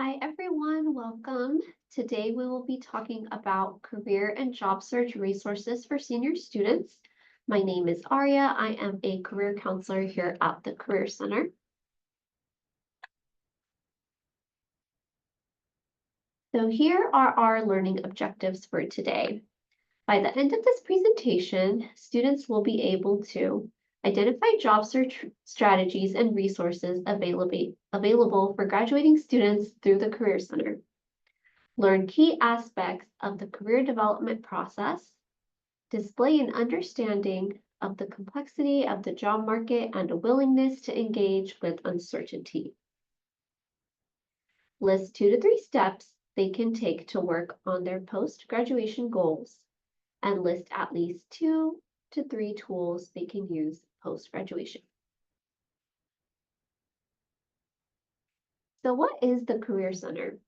Hi everyone, welcome. Today we will be talking about career and job search resources for senior students. My name is Arya. I am a career counselor here at the Career Center. So here are our learning objectives for today. By the end of this presentation, students will be able to identify job search strategies and resources available for graduating students through the Career Center. Learn key aspects of the career development process, display an understanding of the complexity of the job market and a willingness to engage with uncertainty. List 2 to 3 steps they can take to work on their post-graduation goals, and list at least 2 to 3 tools they can use post-graduation. So what is the Career Center?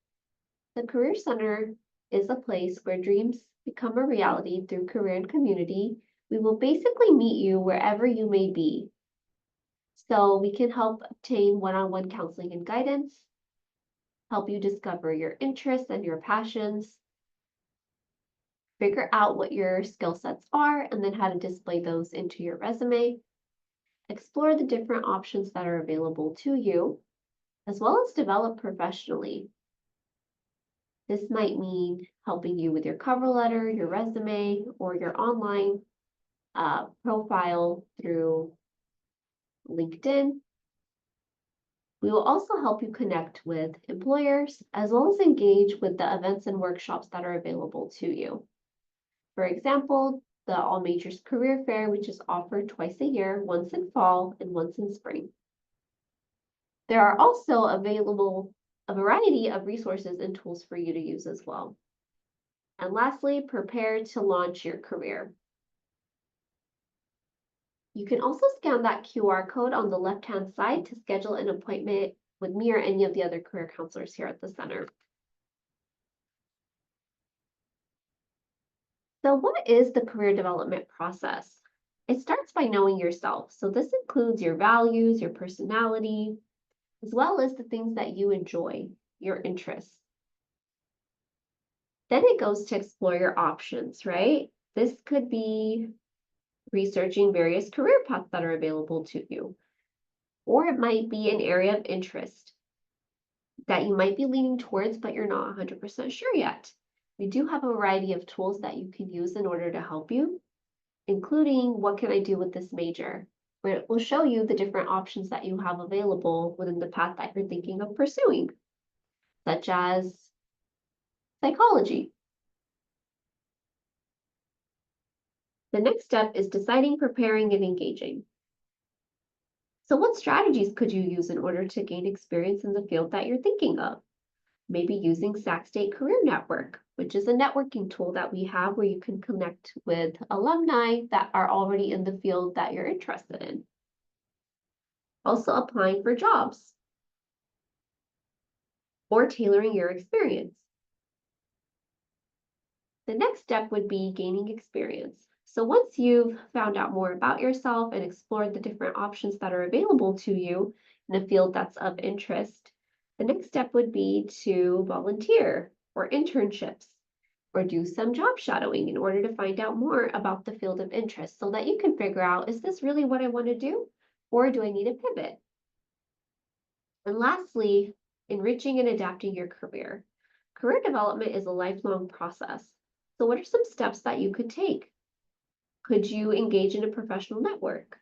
The Career Center is a place where dreams become a reality through career and community. We will basically meet you wherever you may be. So we can help obtain one-on-one counseling and guidance, help you discover your interests and your passions, figure out what your skill sets are, and then how to display those into your resume, explore the different options that are available to you, as well as develop professionally. This might mean helping you with your cover letter, your resume, or your online profile through LinkedIn. We will also help you connect with employers as well as engage with the events and workshops that are available to you. For example, the All Majors Career Fair, which is offered twice a year, once in fall and once in spring. There are also available a variety of resources and tools for you to use as well. And lastly, prepare to launch your career. You can also scan that QR code on the left-hand side to schedule an appointment with me or any of the other career counselors here at the center. So what is the career development process? It starts by knowing yourself. So this includes your values, your personality, as well as the things that you enjoy, your interests. Then it goes to explore your options, right? This could be researching various career paths that are available to you, or it might be an area of interest that you might be leaning towards, but you're not 100% sure yet. We do have a variety of tools that you can use in order to help you, including what can I do with this major, where it will show you the different options that you have available within the path that you're thinking of pursuing, such as psychology. The next step is deciding, preparing, and engaging. So what strategies could you use in order to gain experience in the field that you're thinking of? Maybe using Sac State Career Network, which is a networking tool that we have where you can connect with alumni that are already in the field that you're interested in. Also applying for jobs or tailoring your experience. The next step would be gaining experience. So once you've found out more about yourself and explored the different options that are available to you in a field that's of interest, the next step would be to volunteer or internships or do some job shadowing in order to find out more about the field of interest so that you can figure out, is this really what I want to do, or do I need a pivot? And lastly, enriching and adapting your career. Career development is a lifelong process. So what are some steps that you could take? Could you engage in a professional network?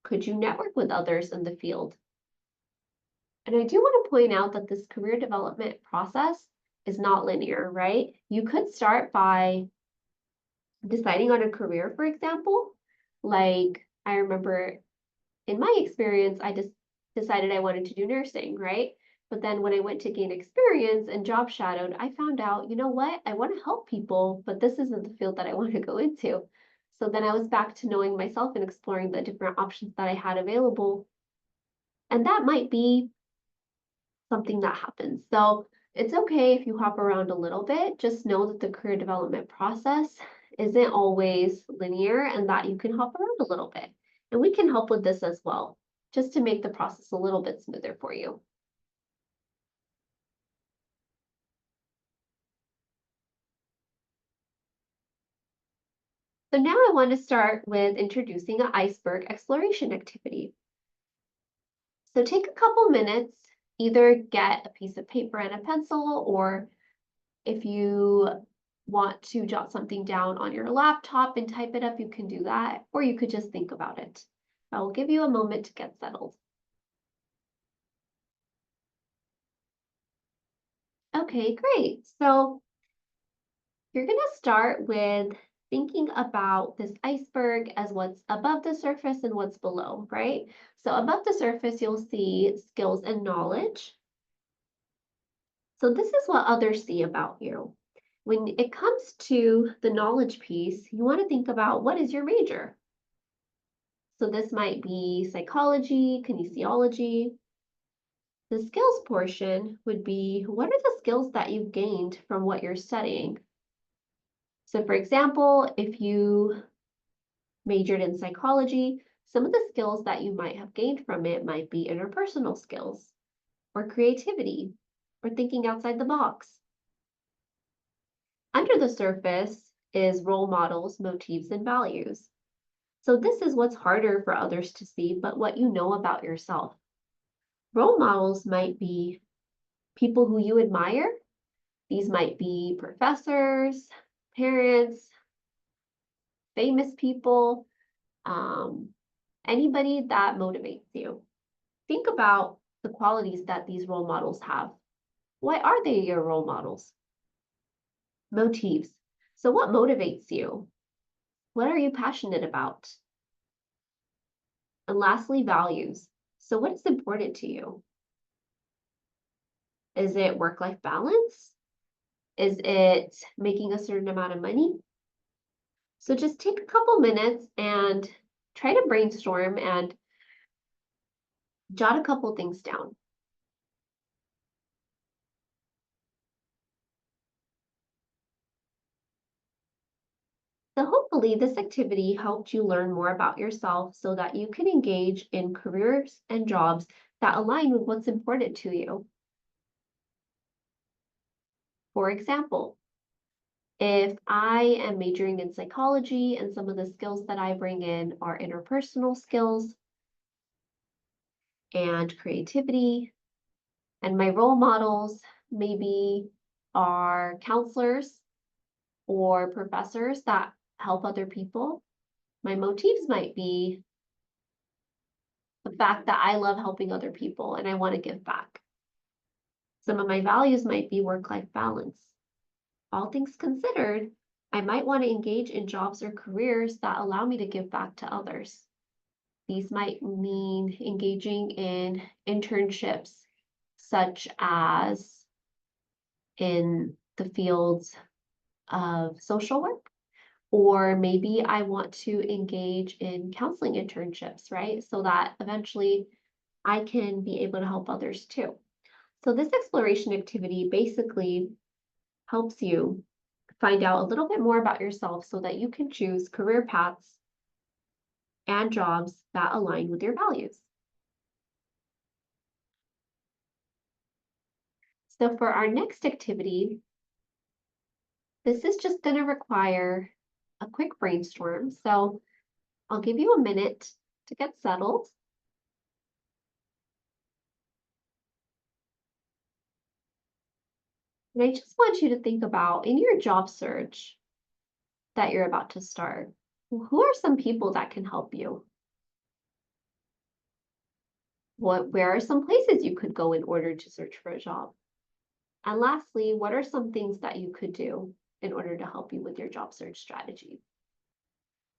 Could you network with others in the field? And I do want to point out that this career development process is not linear, right? You could start by deciding on a career, for example. Like I remember in my experience, I just decided I wanted to do nursing, right? But then when I went to gain experience and job shadowed, I found out, you know what? I want to help people, but this isn't the field that I want to go into. So then I was back to knowing myself and exploring the different options that I had available. And that might be something that happens. So it's okay if you hop around a little bit. Just know that the career development process isn't always linear and that you can hop around a little bit. And we can help with this as well, just to make the process a little bit smoother for you. So now I want to start with introducing an iceberg exploration activity. So take a couple minutes, either get a piece of paper and a pencil, or if you want to jot something down on your laptop and type it up, you can do that, or you could just think about it. I will give you a moment to get settled. Okay, great. So you're going to start with thinking about this iceberg as what's above the surface and what's below, right? So above the surface, you'll see skills and knowledge. So this is what others see about you. When it comes to the knowledge piece, you want to think about what is your major? So this might be psychology, kinesiology. The skills portion would be, what are the skills that you've gained from what you're studying? So for example, if you majored in psychology, some of the skills that you might have gained from it might be interpersonal skills, or creativity, or thinking outside the box. Under the surface is role models, motifs, and values. So this is what's harder for others to see, but what you know about yourself. Role models might be people who you admire. These might be professors, parents, famous people, anybody that motivates you. Think about the qualities that these role models have. Why are they your role models? Motifs. So what motivates you? What are you passionate about? And lastly, values. So what is important to you? Is it work-life balance? Is it making a certain amount of money? So just take a couple minutes and try to brainstorm and jot a couple things down. So hopefully this activity helped you learn more about yourself so that you can engage in careers and jobs that align with what's important to you. For example, if I am majoring in psychology and some of the skills that I bring in are interpersonal skills and creativity, and my role models maybe are counselors or professors that help other people. My motifs might be the fact that I love helping other people and I want to give back. Some of my values might be work-life balance. All things considered, I might want to engage in jobs or careers that allow me to give back to others. These might mean engaging in internships, such as in the fields of social work, or maybe I want to engage in counseling internships, right? So that eventually I can be able to help others too. So this exploration activity basically helps you find out a little bit more about yourself so that you can choose career paths and jobs that align with your values. So for our next activity, this is just going to require a quick brainstorm. So I'll give you a minute to get settled. And I just want you to think about in your job search that you're about to start, who are some people that can help you? Where are some places you could go in order to search for a job? And lastly, what are some things that you could do in order to help you with your job search strategy?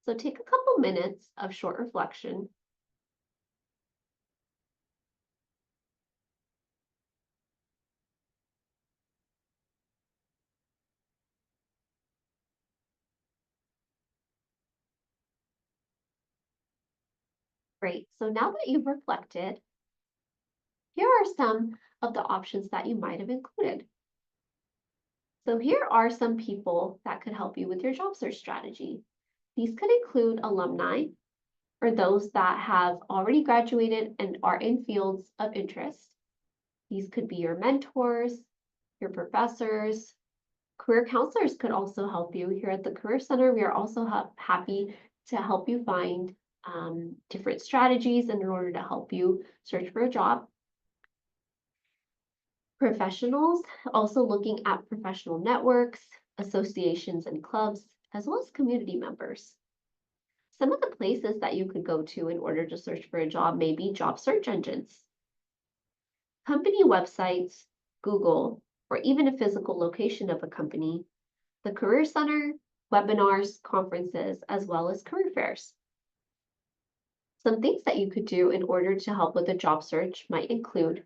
So take a couple minutes of short reflection. Great. So now that you've reflected, here are some of the options that you might have included. So here are some people that could help you with your job search strategy. These could include alumni, or those that have already graduated and are in fields of interest. These could be your mentors, your professors, Career counselors could also help you. Here at the Career Center, we are also happy to help you find different strategies in order to help you search for a job. Professionals, also looking at professional networks, associations, and clubs, as well as community members. Some of the places that you could go to in order to search for a job may be job search engines, company websites, Google, or even a physical location of a company, the Career Center, webinars, conferences, as well as career fairs. Some things that you could do in order to help with a job search might include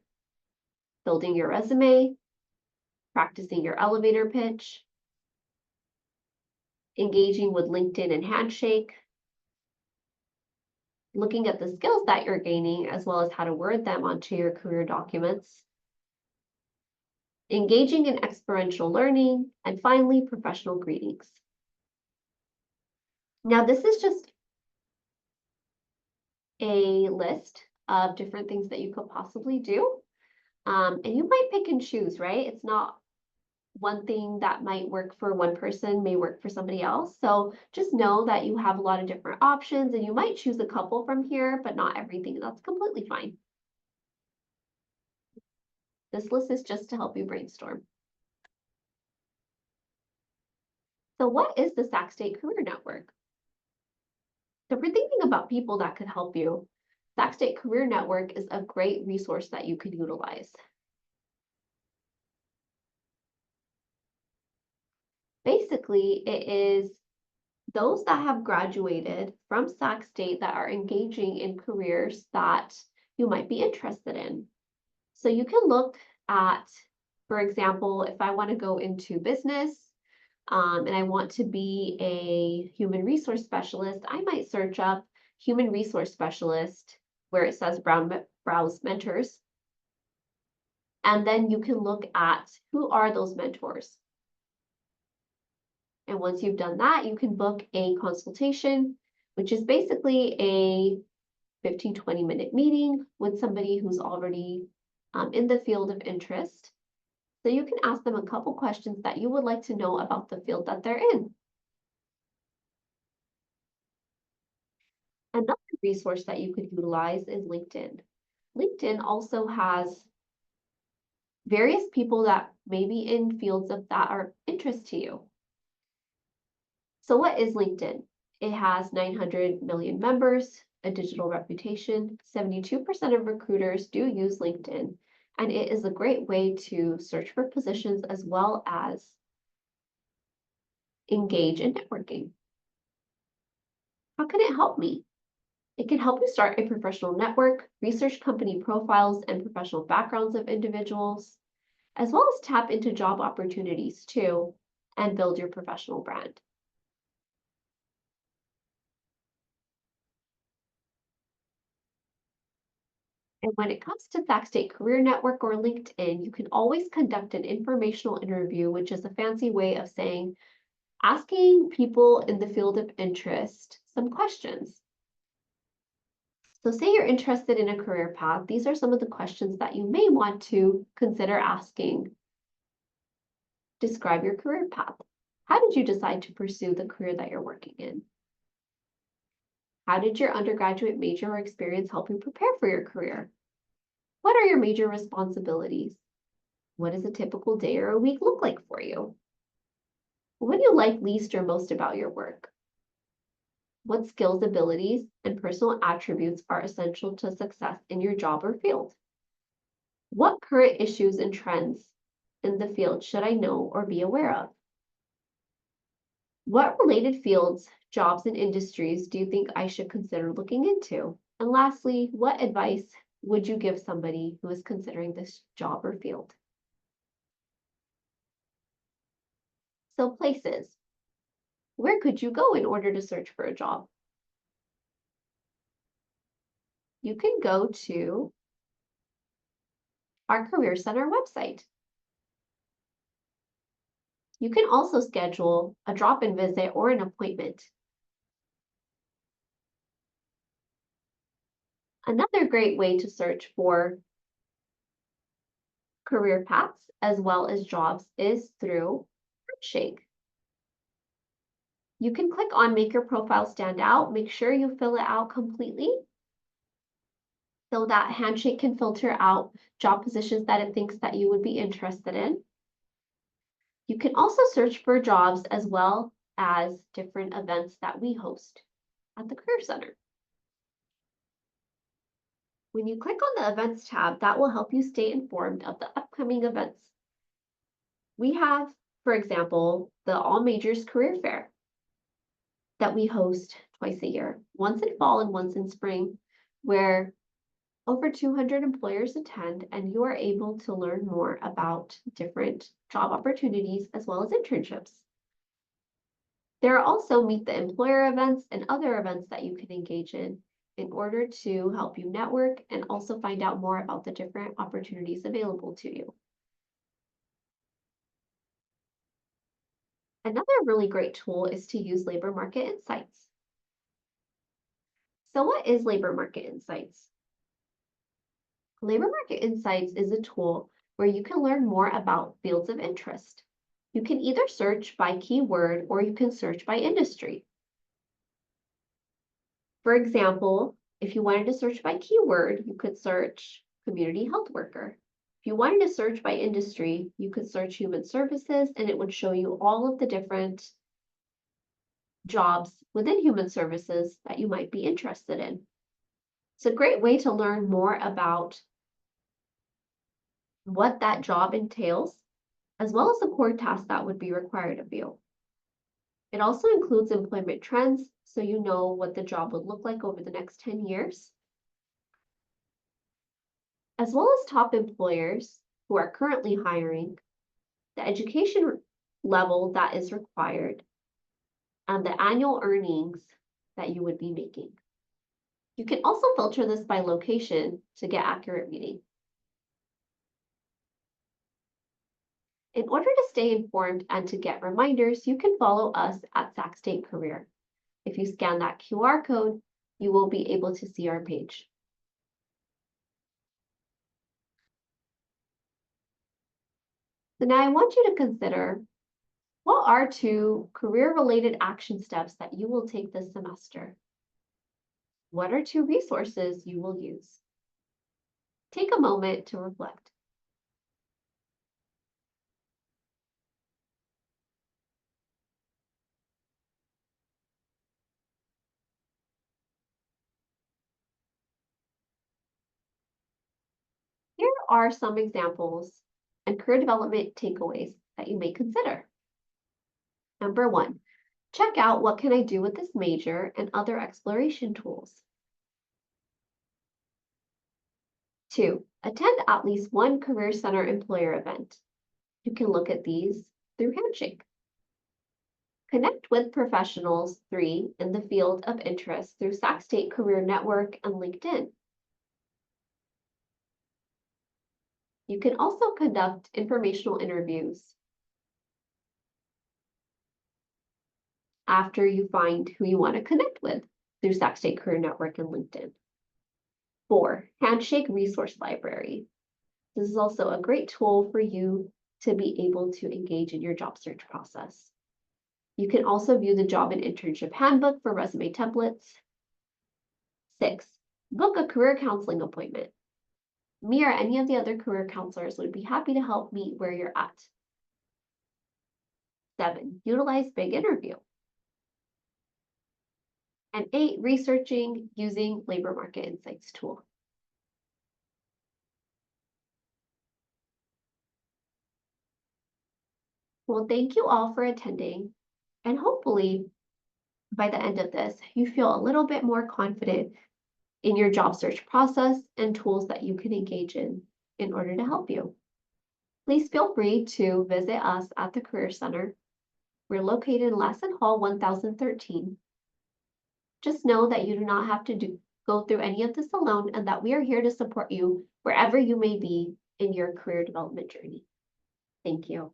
building your resume, practicing your elevator pitch, engaging with LinkedIn and Handshake, looking at the skills that you're gaining as well as how to word them onto your career documents, engaging in experiential learning, and finally, professional greetings. Now, this is just a list of different things that you could possibly do. And you might pick and choose, right? It's not one thing that might work for one person may work for somebody else. So just know that you have a lot of different options and you might choose a couple from here, but not everything. That's completely fine. This list is just to help you brainstorm. So what is the Sac State Career Network? So if you're thinking about people that could help you, Sac State Career Network is a great resource that you could utilize. Basically, it is those that have graduated from Sac State that are engaging in careers that you might be interested in. So you can look at, for example, if I want to go into business and I want to be a human resource specialist, I might search up human resource specialist where it says browse mentors. And then you can look at who are those mentors. And once you've done that, you can book a consultation, which is basically a 15-20 minute meeting with somebody who's already in the field of interest. So you can ask them a couple questions that you would like to know about the field that they're in. Another resource that you could utilize is LinkedIn. LinkedIn also has various people that may be in fields of that are interest to you. So what is LinkedIn? It has 900 million members, a digital reputation. 72% of recruiters do use LinkedIn, and it is a great way to search for positions as well as engage in networking. How can it help me? It can help you start a professional network, research company profiles and professional backgrounds of individuals, as well as tap into job opportunities too, and build your professional brand. And when it comes to Sac State Career Network or LinkedIn, you can always conduct an informational interview, which is a fancy way of saying asking people in the field of interest some questions. So say you're interested in a career path, these are some of the questions that you may want to consider asking. Describe your career path. How did you decide to pursue the career that you're working in? How did your undergraduate major or experience help you prepare for your career? What are your major responsibilities? What does a typical day or a week look like for you? What do you like least or most about your work? What skills, abilities, and personal attributes are essential to success in your job or field? What current issues and trends in the field should I know or be aware of? What related fields, jobs, and industries do you think I should consider looking into? And lastly, what advice would you give somebody who is considering this job or field? So places. Where could you go in order to search for a job? You can go to our Career Center website. You can also schedule a drop-in visit or an appointment. Another great way to search for career paths as well as jobs is through Handshake. You can click on Make Your Profile Stand Out. Make sure you fill it out completely so that Handshake can filter out job positions that it thinks that you would be interested in. You can also search for jobs as well as different events that we host at the Career Center. When you click on the Events tab, that will help you stay informed of the upcoming events. We have, for example, the All Majors Career Fair that we host twice a year, once in fall and once in spring, where over 200 employers attend and you are able to learn more about different job opportunities as well as internships. There are also Meet the Employer events and other events that you can engage in order to help you network and also find out more about the different opportunities available to you. Another really great tool is to use Labor Market Insights. So what is Labor Market Insights? Labor Market Insights is a tool where you can learn more about fields of interest. You can either search by keyword or you can search by industry. For example, if you wanted to search by keyword, you could search community health worker. If you wanted to search by industry, you could search human services and it would show you all of the different jobs within human services that you might be interested in. It's a great way to learn more about what that job entails, as well as the core tasks that would be required of you. It also includes employment trends, so you know what the job would look like over the next 10 years, as well as top employers who are currently hiring, the education level that is required, and the annual earnings that you would be making. You can also filter this by location to get accurate reading. In order to stay informed and to get reminders, you can follow us at Sac State Career. If you scan that QR code, you will be able to see our page. So now I want you to consider, what are 2 career-related action steps that you will take this semester? What are 2 resources you will use? Take a moment to reflect. Here are some examples and career development takeaways that you may consider. Number 1, check out what can I do with this major and other exploration tools. 2, attend at least one Career Center employer event. You can look at these through Handshake. Connect with professionals, 3, in the field of interest through Sac State Career Network and LinkedIn. You can also conduct informational interviews after you find who you want to connect with through Sac State Career Network and LinkedIn. 4, Handshake Resource Library. This is also a great tool for you to be able to engage in your job search process. You can also view the job and internship handbook for resume templates. 6, book a career counseling appointment. Me or any of the other career counselors would be happy to help meet where you're at. 7, utilize Big Interview. And 8, researching using Labor Market Insights tool. Well, thank you all for attending, and hopefully by the end of this, you feel a little bit more confident in your job search process and tools that you can engage in order to help you. Please feel free to visit us at the Career Center. We're located in Lassen Hall 1013. Just know that you do not have to go through any of this alone and that we are here to support you wherever you may be in your career development journey. Thank you.